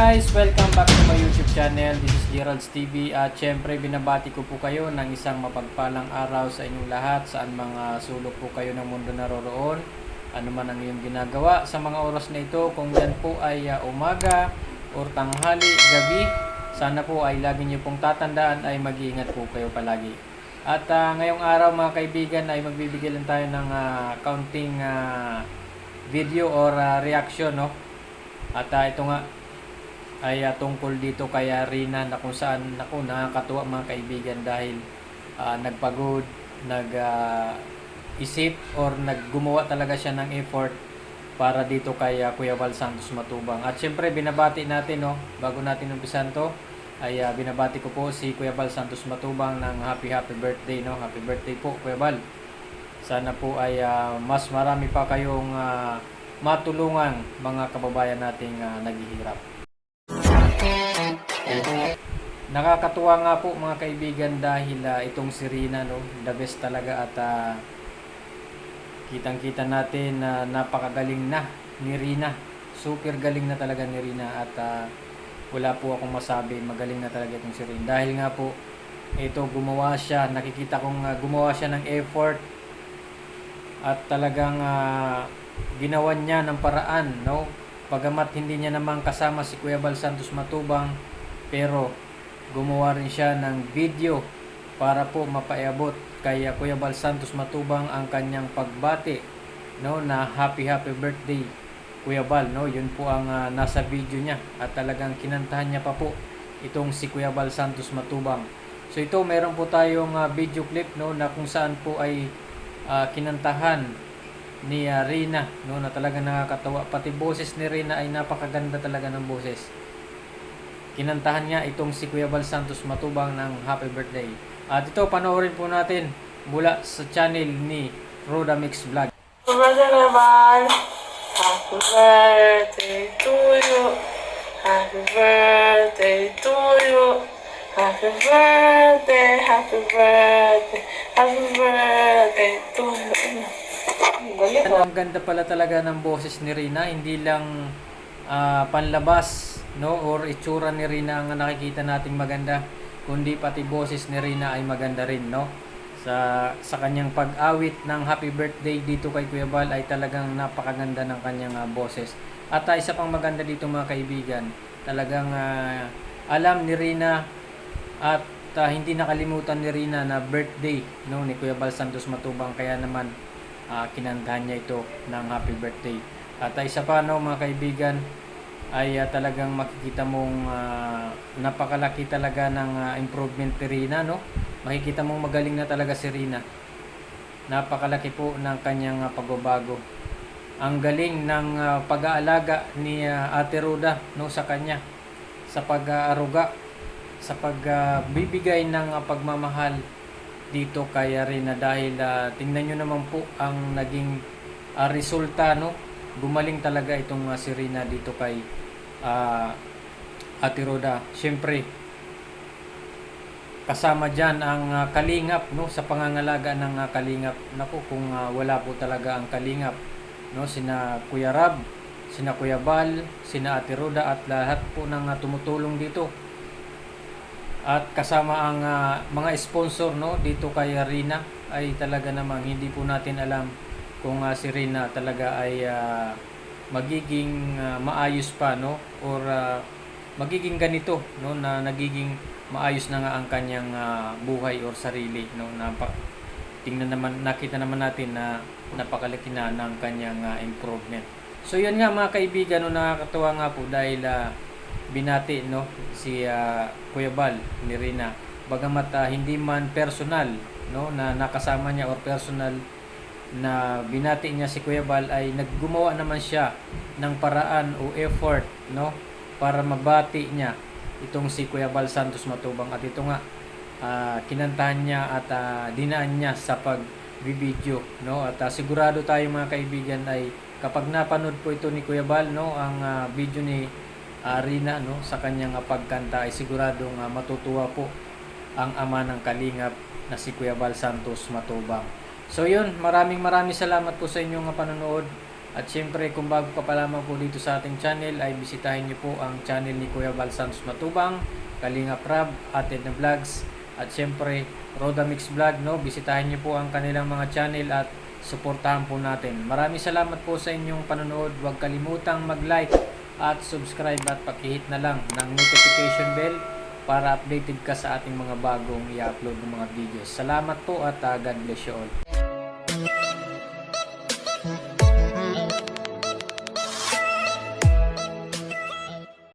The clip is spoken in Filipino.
guys, welcome back to my YouTube channel. This is Gerald's TV at syempre binabati ko po kayo ng isang mapagpalang araw sa inyong lahat, saan mga sulok po kayo ng mundo naroroon, ano man ang iyong ginagawa sa mga oras na ito, kung yan po ay umaga or tanghali, gabi, sana po ay lagi niyo pong tatandaan ay mag-iingat po kayo palagi. At ngayong araw mga kaibigan ay magbibigay lang tayo ng counting video or reaction, no? At ito nga ay tungkol dito kay Rina, na kung saan nakakatuwa mga kaibigan dahil nagpagod, isip or naggumawa talaga siya ng effort para dito kay Kuya Val Santos Matubang. At syempre binabati natin, no, bago natin umpisan to, ay binabati ko po si Kuya Val Santos Matubang ng happy birthday, no? Happy birthday po Kuya Val. Sana po ay mas marami pa kayong matulungan mga kababayan nating naghihirap. Nakakatuwa nga po mga kaibigan dahil itong si Rina, no, the best talaga. At kitang-kita natin na napakagaling na ni Rina. Super galing na talaga ni Rina at wala po akong masabi, magaling na talaga itong si Rina. Dahil nga po ito gumawa siya, nakikita kong gumawa siya ng effort at talagang ginawa niya ng paraan, no? Pagamat hindi niya naman kasama si Kuya Val Santos Matubang, pero gumawa rin siya ng video para po mapaiabot kay Kuya Val Santos Matubang ang kanyang pagbati, no, na happy birthday Kuya Val, no. Yun po ang nasa video niya at talagang kinantahan niya pa po itong si Kuya Val Santos Matubang. So ito, meron po tayong video clip, no, na kung saan po ay kinantahan ni Rina, no, na talagang nakakatawa. Pati boses ni Rina ay napakaganda talaga ng boses. Kinantahan niya itong si Kuya Val Santos Matubang ng happy birthday. At ito, panoorin po natin mula sa channel ni Roda Mix Vlog. Happy birthday, Val. Happy birthday to you. Happy birthday to you. Happy birthday, happy birthday, happy birthday to you. Ang ganda pala talaga ng boses ni Rina, hindi lang panlabas, no, or itsura ni Rina ang nakikita nating maganda, kundi pati boses ni Rina ay maganda rin, no. Sa kanyang pag-awit ng happy birthday dito kay Kuya Val ay talagang napakaganda ng kanyang boses. At isa pang maganda dito mga kaibigan, talagang alam ni Rina at hindi nakalimutan ni Rina na birthday, no, ni Kuya Val Santos Matubang, kaya naman kinantahan niya ito ng happy birthday. At isa pa, no, mga kaibigan, ay talagang makikita mong napakalaki talaga ng improvement ni Rina, no. Makikita mong magaling na talaga si Rina. Napakalaki po ng kanyang pagbabago. Ang galing ng pag-aalaga ni Ate Roda, no, sa kanya, sa pag-aaruga, sa pagbibigay ng pagmamahal dito kay Rina. Dahil tingnan nyo naman po ang naging resulta, no. Gumaling talaga itong si Rina dito kay Ate Roda. Siyempre kasama dyan ang Kalingap, no, sa pangangalaga ng Kalingap. Naku, kung wala po talaga ang Kalingap, no, sina Kuya Rab, sina Kuya Val, sina Ate Roda at lahat po ng tumutulong dito. At kasama ang mga sponsor, no, dito kay Rina, ay talaga namang hindi po natin alam kung si Rina talaga ay magiging maayos pa, no, or magiging ganito, no, na nagiging maayos na nga ang kanyang buhay or sarili, no. Nakita naman natin na napakalaki na ng kanyang improvement. So yun nga mga kaibigan, no, nakakatuwa nga po dahil binati, no, si Kuya Val ni Rina, bagamat hindi man personal, no, na nakasama niya or personal na binati niya si Kuya Val, ay naggumawa naman siya ng paraan o effort, no, para mabati niya itong si Kuya Val Santos Matubang. At ito nga, kinantahan niya at dinaan niya sa pagbibideo, no. At sigurado tayo mga kaibigan ay kapag napanood po ito ni Kuya Val, no, ang video ni Rina, no, sa kanyang pagkanta, ay siguradong matutuwa po ang ama ng Kalingap na si Kuya Val Santos Matubang. So yun, maraming salamat po sa inyong panonood. At syempre kung bago ka pa lamang po dito sa ating channel ay bisitahin niyo po ang channel ni Kuya Val Santos Matubang, Kalinga Prab, Ated na Vlogs, at syempre Roda Mix Vlog, no? Bisitahin niyo po ang kanilang mga channel at suportahan po natin. Maraming salamat po sa inyong panonood. Huwag kalimutang mag-like at subscribe at pakihit na lang ng notification bell para updated ka sa ating mga bagong i-upload ng mga videos. Salamat po at God bless you all.